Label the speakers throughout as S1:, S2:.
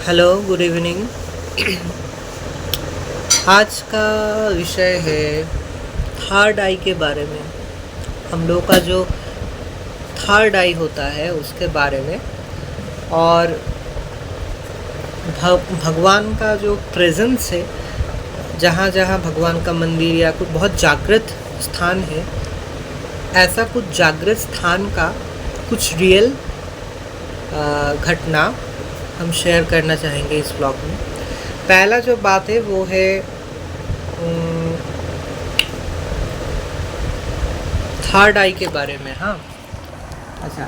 S1: Hello, good evening. आज का विषय है थर्ड आई के बारे में। हम लोग का जो थर्ड आई होता है उसके बारे में, और भगवान का जो प्रेजेंस है, जहाँ जहाँ भगवान का मंदिर या कुछ बहुत जागृत स्थान है, ऐसा कुछ जागृत स्थान का कुछ रियल घटना हम शेयर करना चाहेंगे इस ब्लॉग में। पहला जो बात है वो है थर्ड आई के बारे में। हाँ, अच्छा,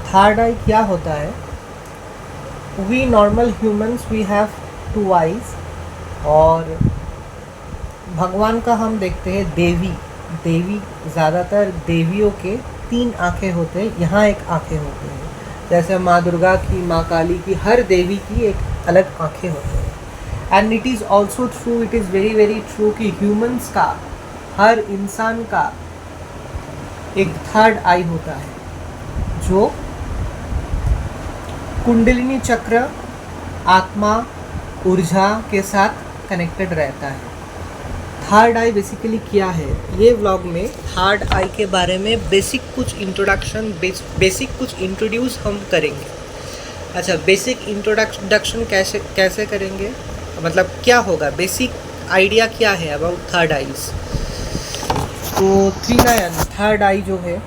S1: थर्ड आई क्या होता है? We normal humans we have two eyes, और भगवान का हम देखते हैं देवी ज़्यादातर देवियों के 3 आँखें होते हैं, यहाँ एक आँखें होते हैं। जैसे माँ दुर्गा की, माँ काली की, हर देवी की एक अलग आँखें होती हैं। And it is also true, it is very very true कि ह्यूमंस का, हर इंसान का एक थर्ड आई होता है जो कुंडलिनी चक्र, आत्मा, ऊर्जा के साथ कनेक्टेड रहता है। थर्ड आई बेसिकली क्या है, ये व्लॉग में थर्ड आई के बारे में बेसिक कुछ इंट्रोडक्शन, बेसिक कुछ इंट्रोड्यूस हम करेंगे। अच्छा, बेसिक इंट्रोडक्शन कैसे करेंगे, मतलब क्या होगा, बेसिक आइडिया क्या है अबाउट थर्ड आईज। तो थर्ड आई जो है,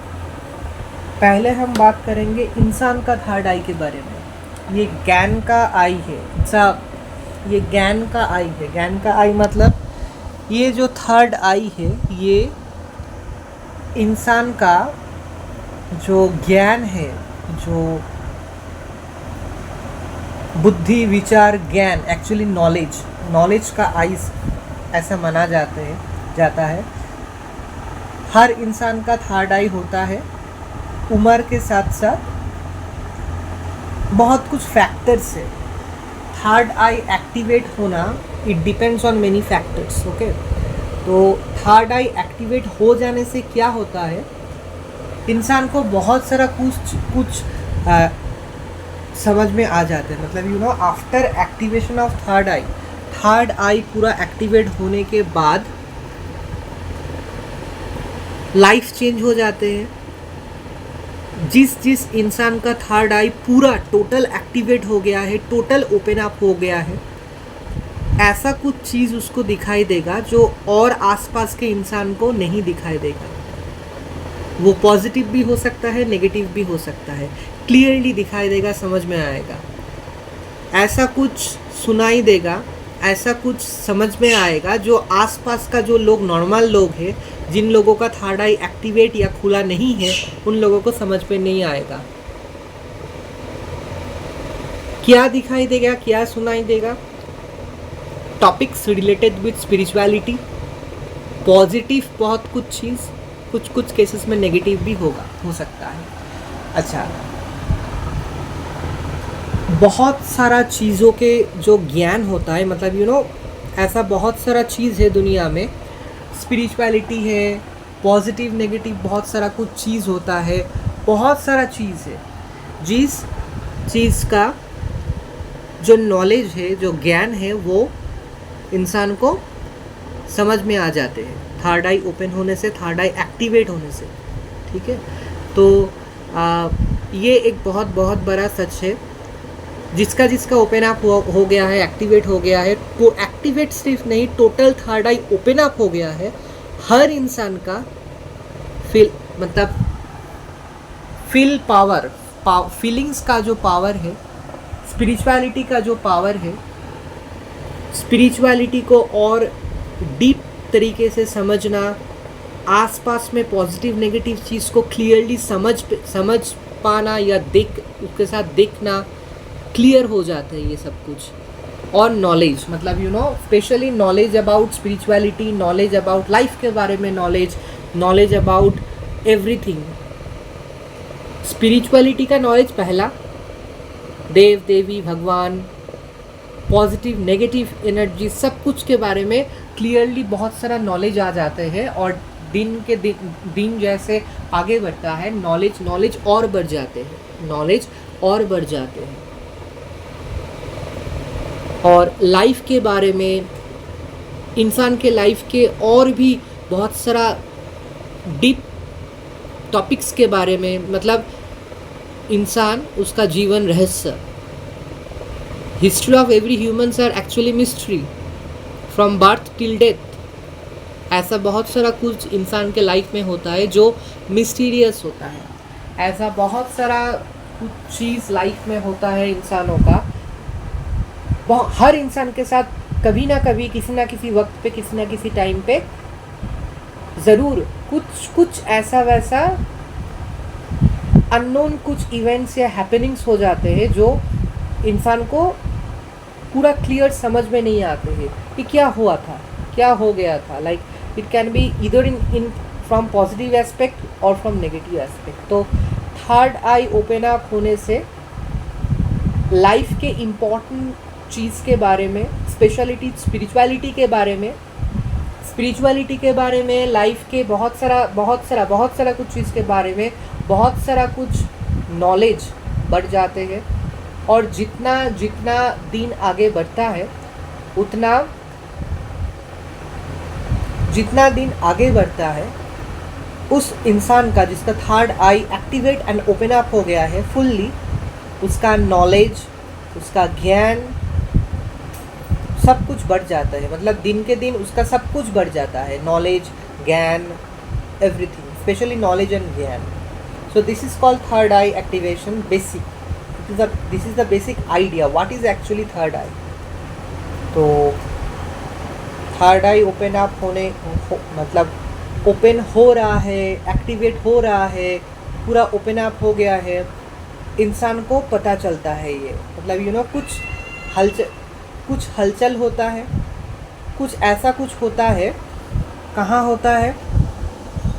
S1: पहले हम बात करेंगे इंसान का थर्ड आई के बारे में। ये ज्ञान का आई है, ये ज्ञान का आई है। ज्ञान का आई मतलब ये जो थर्ड आई है, ये इंसान का जो ज्ञान है, जो बुद्धि, विचार, ज्ञान, एक्चुअली नॉलेज का आई ऐसा माना जाता है। हर इंसान का थर्ड आई होता है। उम्र के साथ साथ बहुत कुछ फैक्टर्स है। थर्ड आई एक्टिवेट होना, it depends on many factors. Okay, तो थर्ड आई एक्टिवेट हो जाने से क्या होता है, इंसान को बहुत सारा कुछ समझ में आ जाते हैं। मतलब आफ्टर एक्टिवेशन ऑफ थर्ड आई पूरा एक्टिवेट होने के बाद लाइफ चेंज हो जाते हैं। जिस इंसान का थर्ड आई पूरा टोटल एक्टिवेट हो गया है, टोटल ओपन अप हो गया है, ऐसा कुछ चीज़ उसको दिखाई देगा जो और आसपास के इंसान को नहीं दिखाई देगा। वो पॉजिटिव भी हो सकता है, नेगेटिव भी हो सकता है, क्लियरली दिखाई देगा, समझ में आएगा। ऐसा कुछ सुनाई देगा, ऐसा कुछ समझ में आएगा जो आसपास का जो लोग, नॉर्मल लोग हैं, जिन लोगों का थर्ड आई एक्टिवेट या खुला नहीं है, उन लोगों को समझ में नहीं आएगा। क्या दिखाई देगा, क्या सुनाई देगा? Topics related with spirituality, positive बहुत कुछ चीज़, कुछ केसेस में नेगेटिव भी हो सकता है। अच्छा, बहुत सारा चीज़ों के जो ज्ञान होता है, मतलब ऐसा बहुत सारा चीज़ है दुनिया में। स्पिरिचुअलिटी है, पॉजिटिव नेगेटिव बहुत सारा कुछ चीज़ होता है, बहुत सारा चीज़ है। जिस चीज़ का जो नॉलेज है, जो ज्ञान है, वो इंसान को समझ में आ जाते हैं थर्ड आई ओपन होने से, थर्ड आई एक्टिवेट होने से। ठीक है, तो ये एक बहुत बहुत बड़ा सच है। जिसका ओपन अप हो गया है, एक्टिवेट हो गया है, तो एक्टिवेट सिर्फ नहीं, total third eye open up हो गया है। हर इंसान का फील पावर, फीलिंग्स का जो पावर है, स्पिरिचुअलिटी का जो पावर है, स्पिरिचुअलिटी को और डीप तरीके से समझना, आसपास में पॉजिटिव नेगेटिव चीज़ को क्लियरली समझ पाना या उसके साथ देखना, क्लियर हो जाता है ये सब कुछ। और नॉलेज, मतलब specially knowledge about spirituality, knowledge about life के बारे में, नॉलेज अबाउट एवरीथिंग। स्पिरिचुअलिटी का नॉलेज पहला, देव देवी, भगवान, पॉजिटिव नेगेटिव एनर्जी, सब कुछ के बारे में क्लियरली बहुत सारा नॉलेज आ जाते हैं। और दिन जैसे आगे बढ़ता है, नॉलेज और बढ़ जाते हैं, नॉलेज और बढ़ जाते हैं। और लाइफ के बारे में, इंसान के लाइफ के और भी बहुत सारा डीप टॉपिक्स के बारे में, मतलब इंसान, उसका जीवन रहस्य, history of every humans are actually mystery from birth till death. ऐसा बहुत सारा कुछ इंसान के लाइफ में होता है जो मिस्टीरियस होता है। ऐसा बहुत सारा कुछ चीज़ लाइफ में होता है इंसानों का। हर इंसान के साथ कभी ना कभी, किसी ना किसी वक्त पे, किसी ना किसी टाइम पे ज़रूर कुछ ऐसा वैसा अननोन कुछ इवेंट्स या हैपनिंग्स हो जाते हैं जो इंसान को पूरा क्लियर समझ में नहीं आते हैं कि क्या हुआ था, क्या हो गया था। लाइक इट कैन बी इधर इन फ्रॉम पॉजिटिव एस्पेक्ट और फ्रॉम नेगेटिव एस्पेक्ट। तो थर्ड आई ओपन अप होने से लाइफ के इम्पॉर्टेंट चीज़ के बारे में, स्पिरिचुअलिटी के बारे में, लाइफ के बहुत सारा कुछ चीज़ के बारे में बहुत सारा कुछ नॉलेज बढ़ जाते हैं। और जितना दिन आगे बढ़ता है, जितना दिन आगे बढ़ता है, उस इंसान का जिसका third I activate and open up हो गया है फुल्ली, उसका नॉलेज, उसका ज्ञान सब कुछ बढ़ जाता है। मतलब दिन के दिन उसका सब कुछ बढ़ जाता है, नॉलेज, ज्ञान, एवरीथिंग, स्पेशली नॉलेज एंड ज्ञान। So this is called third eye activation basic. This is the basic idea what is actually third eye. तो थर्ड आई ओपन अप मतलब ओपन हो रहा है, एक्टिवेट हो रहा है, पूरा ओपन अप हो गया है, इंसान को पता चलता है ये। मतलब कुछ हलचल होता है, कुछ ऐसा कुछ होता है। कहाँ होता है?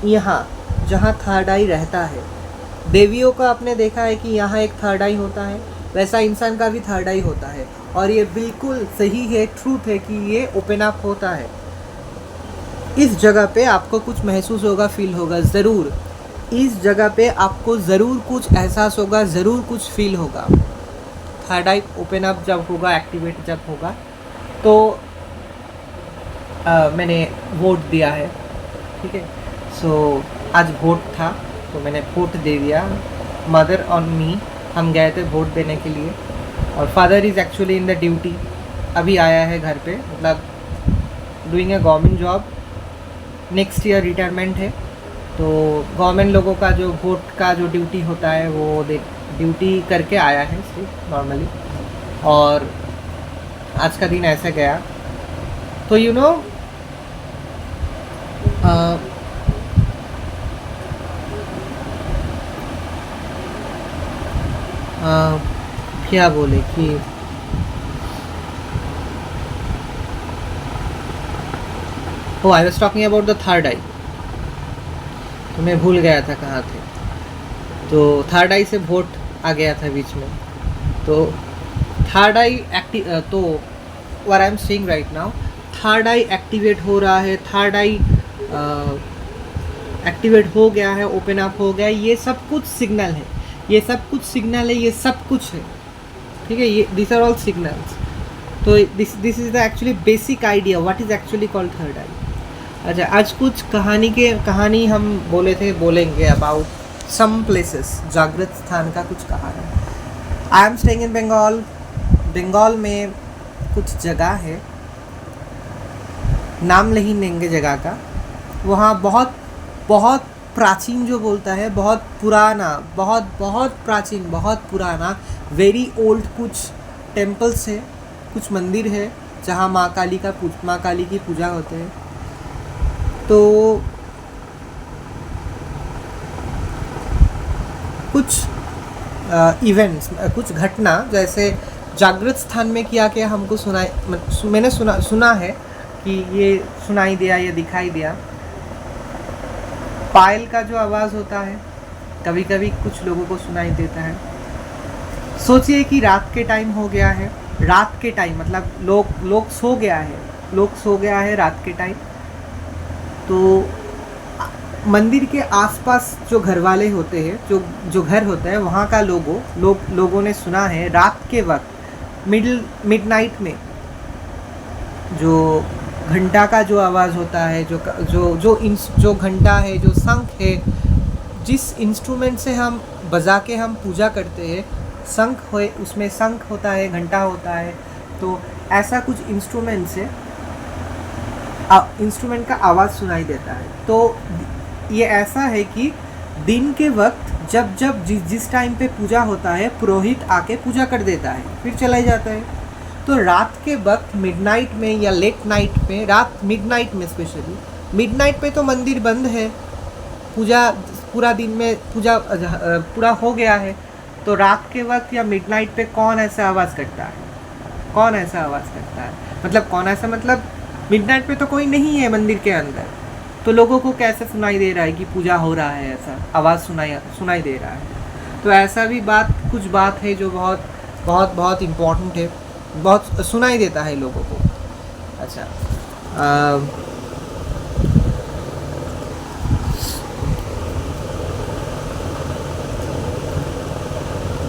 S1: यहाँ जहाँ थर्ड आई रहता है। देवियों का आपने देखा है कि यहाँ एक थर्ड आई होता है, वैसा इंसान का भी थर्ड आई होता है। और ये बिल्कुल सही है, ट्रूथ है कि ये ओपन अप होता है। इस जगह पे आपको कुछ महसूस होगा, फील होगा ज़रूर। इस जगह पे आपको ज़रूर कुछ एहसास होगा, ज़रूर कुछ फील होगा। थर्ड आई ओपन अप जब होगा, एक्टिवेट जब होगा, तो मैंने वोट दिया है, ठीक है। सो आज वोट था तो मैंने वोट दे दिया। मदर और मी, हम गए थे वोट देने के लिए। और father is actually in the duty, अभी आया है घर पे, मतलब doing a government job. Next year retirement है। तो गवर्नमेंट लोगों का जो वोट का जो ड्यूटी होता है वो ड्यूटी करके आया है सिर्फ नॉर्मली। और आज का दिन ऐसे गया। तो यू नो क्या बोले कि I was talking about the third eye. तो मैं भूल गया था कहाँ थे। तो थर्ड आई से वोट आ गया था बीच में। तो थर्ड आई तो what I am saying right now, third I activate हो रहा है, थर्ड आई एक्टिवेट हो गया है, ओपन अप हो गया। ये सब कुछ सिग्नल है, ये सब कुछ सिग्नल है, ये सब कुछ है, ठीक है। ये दिस आर ऑल सिग्नल्स। तो this is the actually basic idea what is actually called third eye. अच्छा, आज कुछ कहानी हम बोलेंगे अबाउट सम प्लेसेस, जागृत स्थान का कुछ कहानी। I am staying in Bengal में कुछ जगह है, नाम नहीं लेंगे जगह का। वहाँ बहुत प्राचीन जो बोलता है, बहुत पुराना, बहुत प्राचीन, बहुत पुराना, वेरी ओल्ड कुछ टेम्पल्स है, कुछ मंदिर है जहाँ माँ काली की पूजा होते हैं। तो कुछ इवेंट्स, कुछ घटना जैसे जागृत स्थान में क्या हमको मैंने सुना है कि ये सुनाई दिया, ये दिखाई दिया। पायल का जो आवाज़ होता है कभी कभी कुछ लोगों को सुनाई देता है। सोचिए कि रात के टाइम हो गया है, रात के टाइम मतलब लोग सो गया है रात के टाइम। तो मंदिर के आसपास जो घर वाले होते हैं, जो घर होता है वहाँ का लोगों ने सुना है रात के वक्त मिडनाइट में जो घंटा का जो आवाज़ होता है, जो घंटा है, जो शंख है, जिस इंस्ट्रूमेंट से हम बजा के हम पूजा करते हैं, शंख हो, उसमें शंख होता है, घंटा होता है, तो ऐसा कुछ इंस्ट्रूमेंट से इंस्ट्रूमेंट का आवाज़ सुनाई देता है। तो ये ऐसा है कि दिन के वक्त जब जिस टाइम पे पूजा होता है, पुरोहित आके पूजा कर देता है, फिर चला ही जाता है। तो रात के वक्त मिडनाइट में या लेट नाइट में, मिडनाइट में स्पेशली, मिडनाइट पे तो मंदिर बंद है, पूजा पूरा दिन में पूजा पूरा हो गया है, तो रात के वक्त या मिडनाइट पे कौन ऐसा आवाज़ करता है? मतलब कौन ऐसा, मतलब मिडनाइट पे तो कोई नहीं है मंदिर के अंदर, तो लोगों को कैसे सुनाई दे रहा है कि पूजा हो रहा है, ऐसा आवाज़ सुनाई दे रहा है। तो ऐसा भी कुछ बात है जो बहुत बहुत बहुत इम्पोर्टेंट है, बहुत सुनाई देता है लोगों को। अच्छा,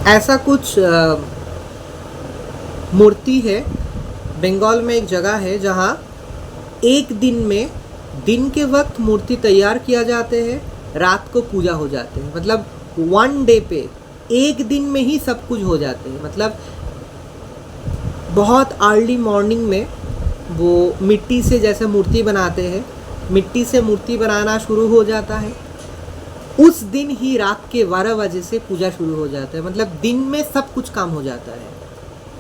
S1: ऐसा कुछ मूर्ति है, बंगाल में एक जगह है जहाँ एक दिन के वक्त मूर्ति तैयार किया जाते हैं, रात को पूजा हो जाते हैं। मतलब वन डे पे, एक दिन में ही सब कुछ हो जाते हैं। मतलब बहुत अर्ली मॉर्निंग में वो मिट्टी से जैसे मूर्ति बनाते हैं, मिट्टी से मूर्ति बनाना शुरू हो जाता है, उस दिन ही रात के 12 बजे से पूजा शुरू हो जाता है। मतलब दिन में सब कुछ काम हो जाता है,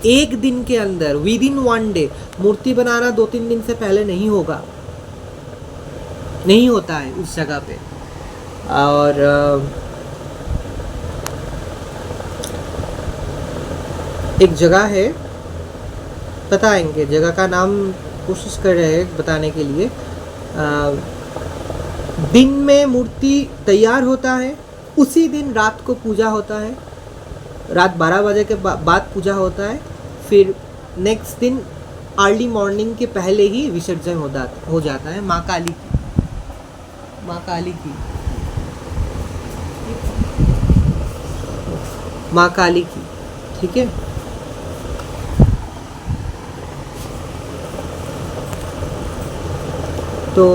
S1: एक दिन के अंदर, विद इन वन डे। मूर्ति बनाना 2-3 दिन से पहले नहीं होता है उस जगह पे। और एक जगह है, बताएंगे जगह का नाम, कोशिश कर रहे हैं बताने के लिए। दिन में मूर्ति तैयार होता है, उसी दिन रात को पूजा होता है, रात 12 बजे के बाद पूजा होता है, फिर नेक्स्ट दिन अर्ली मॉर्निंग के पहले ही विसर्जन हो जाता है माँ काली की, ठीक है। तो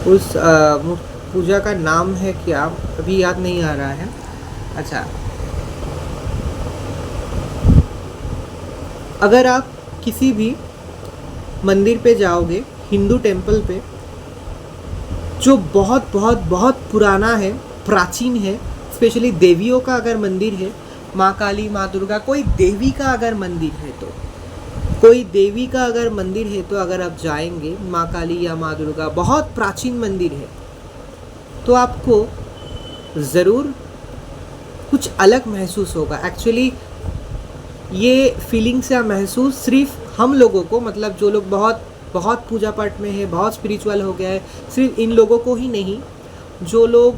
S1: उस पूजा का नाम है क्या, अभी याद नहीं आ रहा है। अच्छा, अगर आप किसी भी मंदिर पे जाओगे, हिंदू टेम्पल पे, जो बहुत बहुत बहुत पुराना है, प्राचीन है, स्पेशली देवियों का अगर मंदिर है, माँ काली, माँ दुर्गा, कोई देवी का अगर मंदिर है तो अगर आप जाएंगे, माँ काली या माँ दुर्गा बहुत प्राचीन मंदिर है, तो आपको ज़रूर कुछ अलग महसूस होगा। एक्चुअली ये फीलिंग्स या महसूस सिर्फ हम लोगों को, मतलब जो लोग बहुत बहुत पूजा पाठ में है, बहुत स्पिरिचुअल हो गया है, सिर्फ इन लोगों को ही नहीं, जो लोग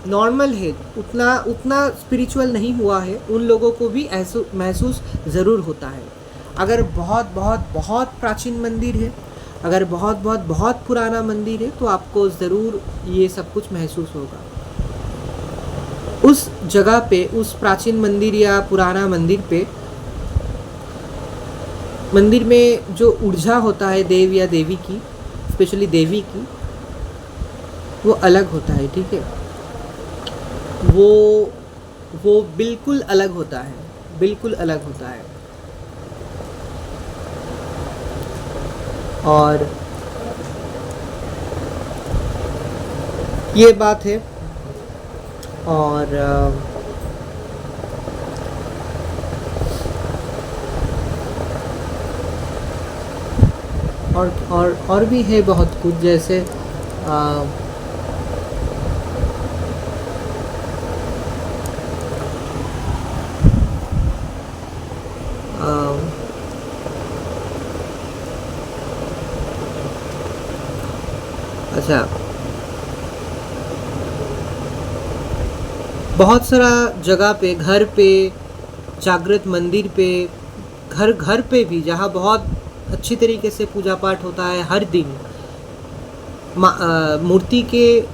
S1: नॉर्मल है, उतना स्पिरिचुअल नहीं हुआ है, उन लोगों को भी ऐसा महसूस ज़रूर होता है। अगर बहुत बहुत बहुत प्राचीन मंदिर है, अगर बहुत बहुत बहुत पुराना मंदिर है, तो आपको ज़रूर ये सब कुछ महसूस होगा। उस जगह पे, उस प्राचीन मंदिर या पुराना मंदिर पे, मंदिर में जो ऊर्जा होता है देव या देवी की, स्पेशली देवी की, वो अलग होता है, ठीक है। वो बिल्कुल अलग होता है, बिल्कुल अलग होता है। और ये बात है। और भी है बहुत कुछ, जैसे अच्छा, बहुत सारा जगह पे, घर पे जागृत मंदिर पे, घर घर पे भी जहाँ बहुत अच्छी तरीके से पूजा पाठ होता है हर दिन, मूर्ति के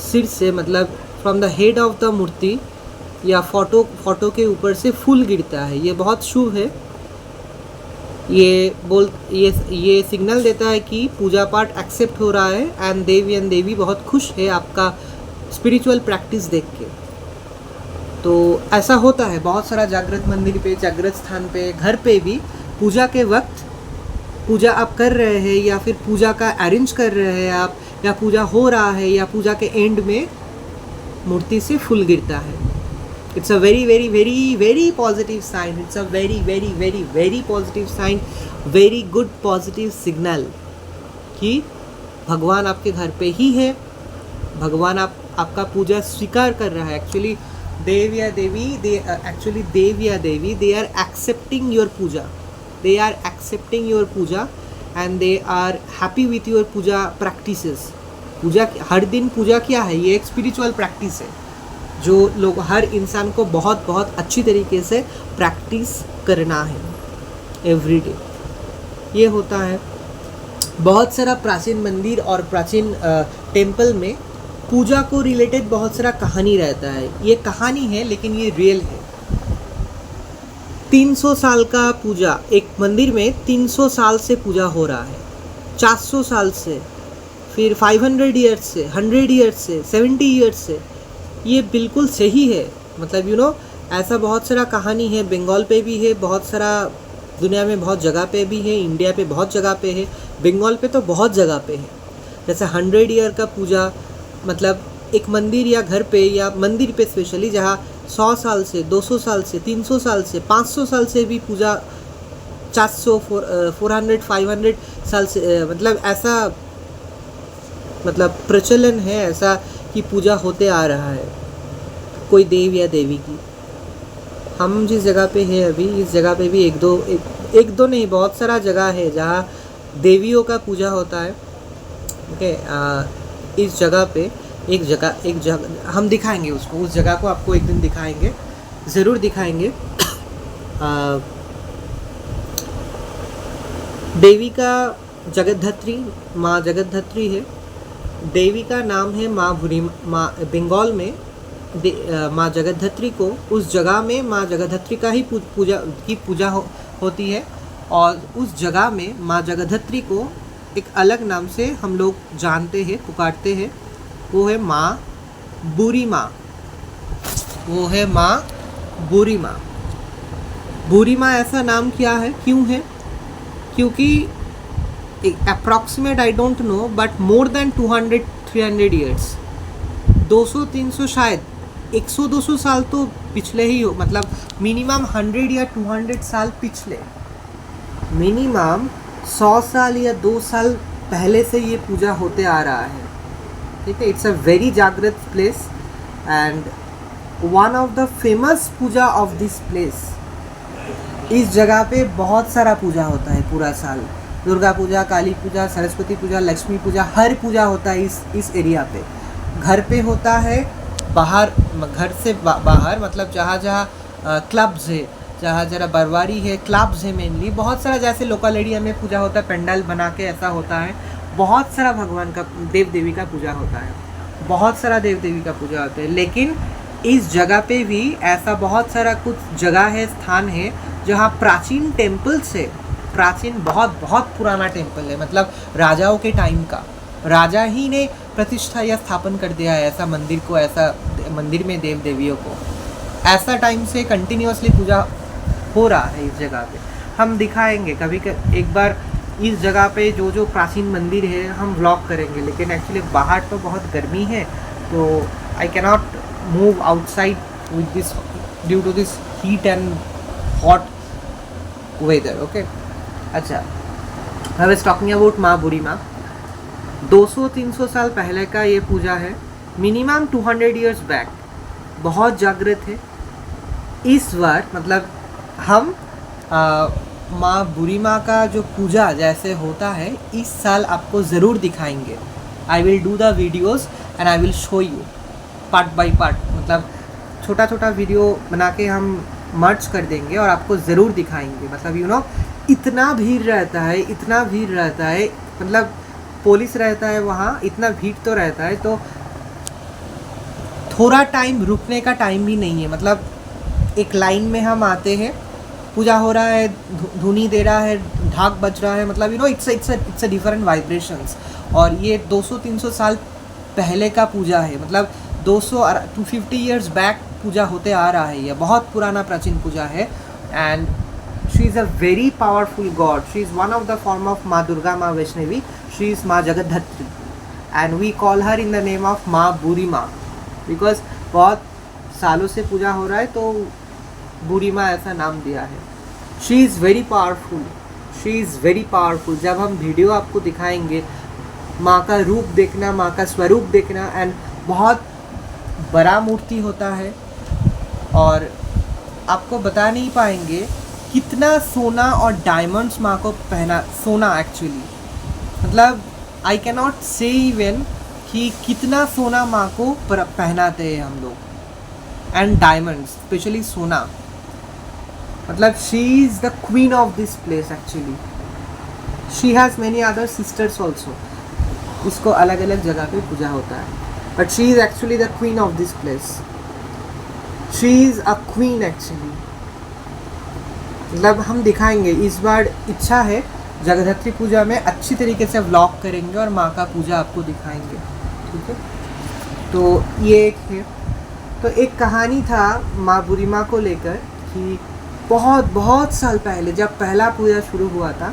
S1: सिर से मतलब from the head of the मूर्ति या फोटो के ऊपर से फूल गिरता है। ये बहुत शुभ है। ये सिग्नल देता है कि पूजा पाठ एक्सेप्ट हो रहा है एंड देवी बहुत खुश है आपका स्पिरिचुअल प्रैक्टिस देख के। तो ऐसा होता है बहुत सारा जागृत मंदिर पे, जागृत स्थान पे, घर पे भी पूजा के वक्त पूजा आप कर रहे हैं या फिर पूजा का अरेंज कर रहे हैं आप, या पूजा हो रहा है या पूजा के एंड में मूर्ति से फूल गिरता है। It's a very very very very positive sign. It's a very very very very positive sign, very good positive signal कि भगवान आपके घर पे ही है, भगवान आपका पूजा स्वीकार कर रहा है। एक्चुअली देव या देवी they are accepting your puja, they are accepting your puja and they are happy with your puja practices। पूजा हर दिन पूजा क्या है? ये एक स्पिरिचुअल प्रैक्टिस है जो लोग हर इंसान को बहुत बहुत अच्छी तरीके से प्रैक्टिस करना है एवरी डे। ये होता है। बहुत सारा प्राचीन मंदिर और प्राचीन टेम्पल में पूजा को रिलेटेड बहुत सारा कहानी रहता है। ये कहानी है लेकिन ये रियल है। 300 साल का पूजा, एक मंदिर में 300 साल से पूजा हो रहा है, 400 साल से, फिर 500 ईयर्स से, 100 ईयर्स से, 70 ईयर्स से। ये बिल्कुल सही है। मतलब ऐसा बहुत सारा कहानी है। बंगाल पे भी है, बहुत सारा दुनिया में बहुत जगह पे भी है, इंडिया पे बहुत जगह पे है, बंगाल पे तो बहुत जगह पे है। जैसे 100 ईयर का पूजा, मतलब एक मंदिर या घर पे या मंदिर पे स्पेशली जहाँ 100 साल से, 200 साल से, 300 साल से, 500 साल से भी पूजा, 400, 400, 500 साल से, मतलब ऐसा प्रचलन है ऐसा कि पूजा होते आ रहा है कोई देव या देवी की। हम जिस जगह पे है अभी, इस जगह पे भी एक दो नहीं, बहुत सारा जगह है जहाँ देवियों का पूजा होता है। ओके, इस जगह पे एक जगह हम दिखाएंगे उसको, उस जगह को आपको एक दिन दिखाएंगे, ज़रूर दिखाएंगे। देवी का जगद्धत्री, माँ जगद्धत्री है। देवी का नाम है माँ बंगाल में माँ जगद्धत्री को, उस जगह में माँ जगद्धत्री का ही पूजा होती है। और उस जगह में माँ जगद्धत्री को एक अलग नाम से हम लोग जानते हैं, पुकारते हैं। वो है माँ बूरी माँ। वो है माँ बूरी माँ। बूरी माँ ऐसा नाम क्या है, क्यों है? क्योंकि approximate I don't know but more than 200-300 years, 200-300 शायद 100-200 साल तो पिछले ही हो, मतलब मिनिमम 100 या 200 साल पिछले, मिनिमम 100 साल या 2 साल पहले से ये पूजा होते आ रहा है। ठीक है, इट्स अ वेरी जागृत place and one of the famous puja of this place. इस जगह पे बहुत सारा पूजा होता है पूरा साल। दुर्गा पूजा, काली पूजा, सरस्वती पूजा, लक्ष्मी पूजा, हर पूजा होता है इस एरिया पे। घर पे होता है, बाहर, घर से बाहर, मतलब जहाँ जहाँ क्लब्स है, जहाँ जरा बरवारी है, क्लब्स है मेनली, बहुत सारा जैसे लोकल एरिया में पूजा होता है, पंडाल बना के ऐसा होता है। बहुत सारा भगवान का, देव देवी का पूजा होता है, बहुत सारा देव देवी का पूजा होता है। लेकिन इस जगह पे भी ऐसा बहुत सारा कुछ जगह है, स्थान है जहाँ प्राचीन टेम्पल्स है। प्राचीन बहुत बहुत पुराना टेम्पल है, मतलब राजाओं के टाइम का, राजा ही ने प्रतिष्ठा या स्थापन कर दिया है ऐसा मंदिर को, ऐसा मंदिर में देव देवियों को। ऐसा टाइम से कंटिन्यूअसली पूजा हो रहा है इस जगह पे। हम दिखाएंगे कभी एक बार इस जगह पे जो प्राचीन मंदिर है हम व्लॉग करेंगे। लेकिन एक्चुअली बाहर तो बहुत गर्मी है, तो I cannot move outside with this due to this heat and hot weather. Okay, अच्छा, आई वाज टॉकिंग अबाउट माँ बूढ़ी माँ। 200-300 साल पहले का ये पूजा है, मिनिमम 200 ईयर्स बैक, बहुत जागृत है। इस बार मतलब हम माँ बूढ़ी माँ का जो पूजा जैसे होता है इस साल आपको ज़रूर दिखाएंगे। I will do the videos and I will show you part by part, मतलब छोटा छोटा वीडियो बना के हम मर्ज कर देंगे और आपको ज़रूर दिखाएंगे। मतलब यू नो इतना भीड़ रहता है, इतना भीड़ रहता है, मतलब पुलिस रहता है वहाँ, इतना भीड़ तो रहता है, तो थोड़ा टाइम रुकने का टाइम भी नहीं है। मतलब एक लाइन में हम आते हैं, पूजा हो रहा है, धुनी दे रहा है, ढाक बज रहा है, मतलब you know it's a different vibrations. और ये 200-300 साल पहले का पूजा है, मतलब 250 ईयर्स बैक पूजा होते आ रहा है, ये बहुत पुराना प्राचीन पूजा है। And she is a very powerful god, she is one of the form of Maa Durga, Maa Vaishnavi, she is Maa Jagaddhatri and we call her in the name of Maa Budhi माँ, बिकॉज बहुत सालों से पूजा हो रहा है तो बूढ़ी माँ ऐसा नाम दिया है। She is very powerful, she is very powerful. जब हम वीडियो आपको दिखाएंगे, माँ का रूप देखना, माँ का स्वरूप देखना, एंड बहुत बड़ा मूर्ति होता है और आपको बता नहीं पाएंगे कितना सोना और डायमंड्स माँ को पहना, सोना एक्चुअली, मतलब आई कैन नॉट से इवन कि कितना सोना माँ को पहनाते हैं हम लोग, एंड डायमंड्स स्पेशली सोना। मतलब she is the queen of this place actually. She has many other sisters also, उसको अलग अलग जगह पे पूजा होता है, but she is actually the queen of this place. She is a queen actually. मतलब हम दिखाएंगे, इस बार इच्छा है जगद्धत्री पूजा में अच्छी तरीके से व्लॉग करेंगे और माँ का पूजा आपको दिखाएंगे, ठीक है। तो ये एक है। तो एक कहानी था माँ बूढ़ी माँ को लेकर कि बहुत बहुत साल पहले जब पहला पूजा शुरू हुआ था,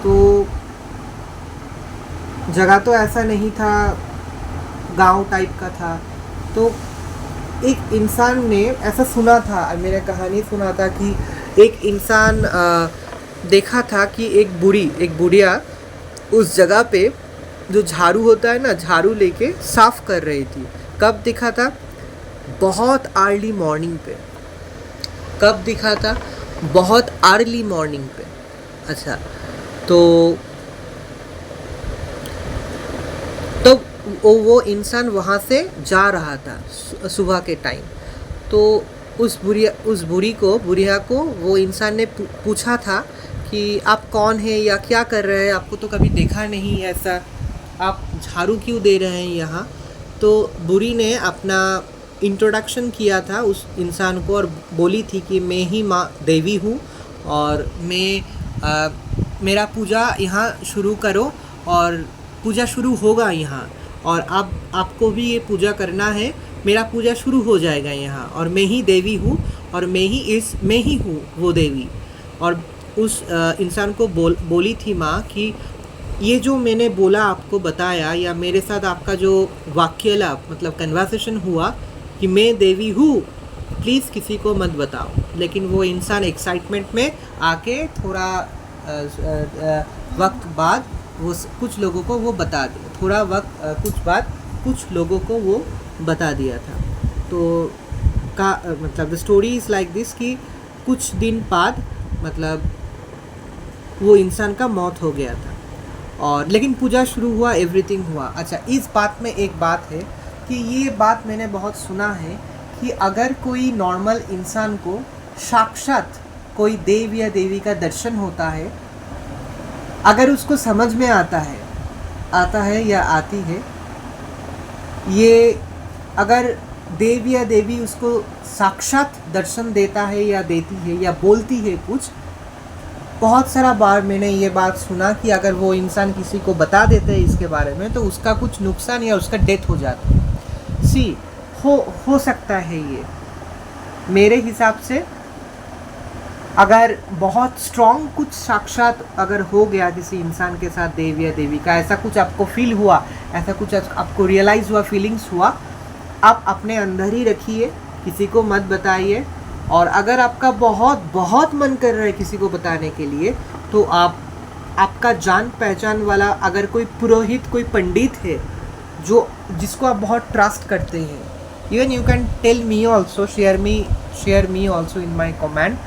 S1: तो जगह तो ऐसा नहीं था, गांव टाइप का था। तो एक इंसान ने ऐसा सुना था, मेरे कहानी सुना था कि एक इंसान देखा था कि एक बुढ़िया उस जगह पे जो झाड़ू होता है ना, झाड़ू लेके साफ कर रही थी। कब दिखा था? बहुत अर्ली मॉर्निंग पे। कब दिखा था? बहुत अर्ली मॉर्निंग पे। अच्छा, तो वो इंसान वहाँ से जा रहा था सुबह के टाइम। तो उस बुढ़िया को वो इंसान ने पूछा था कि आप कौन हैं या क्या कर रहे हैं, आपको तो कभी देखा नहीं ऐसा, आप झाड़ू क्यों दे रहे हैं यहाँ। तो बुढ़ी ने अपना इंट्रोडक्शन किया था उस इंसान को और बोली थी कि मैं ही माँ देवी हूँ और मेरा पूजा यहाँ शुरू करो और पूजा शुरू होगा यहाँ, और आपको भी ये पूजा करना है, मेरा पूजा शुरू हो जाएगा यहाँ, और मैं ही देवी हूँ और मैं ही हूँ वो देवी। और उस इंसान को बोली थी माँ कि ये जो मैंने बोला, आपको बताया, या मेरे साथ आपका जो वाक्यालाप मतलब कन्वर्सेशन हुआ कि मैं देवी हूँ, प्लीज़ किसी को मत बताओ। लेकिन वो इंसान एक्साइटमेंट में आके थोड़ा वक्त बाद वो कुछ लोगों को वो बता दिया, थोड़ा वक्त कुछ बाद कुछ लोगों को वो बता दिया था। तो मतलब the story is like this कि कुछ दिन बाद मतलब वो इंसान का मौत हो गया था, और लेकिन पूजा शुरू हुआ, एवरीथिंग हुआ। अच्छा, इस बात में एक बात है कि ये बात मैंने बहुत सुना है कि अगर कोई नॉर्मल इंसान को साक्षात कोई देव या देवी का दर्शन होता है, अगर उसको समझ में आता है या आती है, ये अगर देव या देवी उसको साक्षात दर्शन देता है या देती है या बोलती है कुछ, बहुत सारा बार मैंने ये बात सुना कि अगर वो इंसान किसी को बता देते हैं इसके बारे में तो उसका कुछ नुकसान या उसका डेथ हो जाता है। हो सकता है ये, मेरे हिसाब से अगर बहुत स्ट्रॉन्ग कुछ साक्षात अगर हो गया किसी इंसान के साथ, देव या देवी का, ऐसा कुछ आपको फील हुआ, ऐसा कुछ आपको रियलाइज़ हुआ, फीलिंग्स हुआ, आप अपने अंदर ही रखिए, किसी को मत बताइए। और अगर आपका बहुत बहुत मन कर रहा है किसी को बताने के लिए, तो आपका जान पहचान वाला अगर कोई पुरोहित, कोई पंडित है जिसको आप बहुत ट्रस्ट करते हैं, even you can tell me also, share me also in my comment.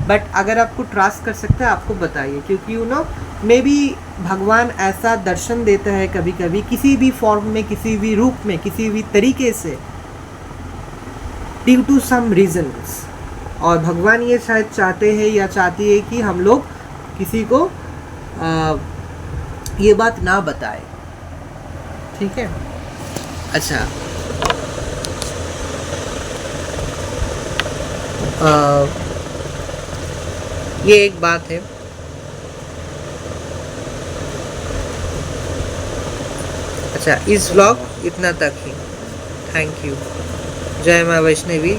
S1: But अगर आपको ट्रस्ट कर सकता है, आपको बताइए, क्योंकि यू नो मे बी भगवान ऐसा दर्शन देता है कभी कभी किसी भी फॉर्म में, किसी भी रूप में, किसी भी तरीके से, ड्यू टू सम रीजन्स। और भगवान ये शायद चाहते हैं या चाहती है कि हम लोग किसी को ये बात ना बताए। ठीक है। अच्छा, ये एक बात है। अच्छा, इस व्लॉग इतना तक ही। Thank you. जय माँ वैष्णवी।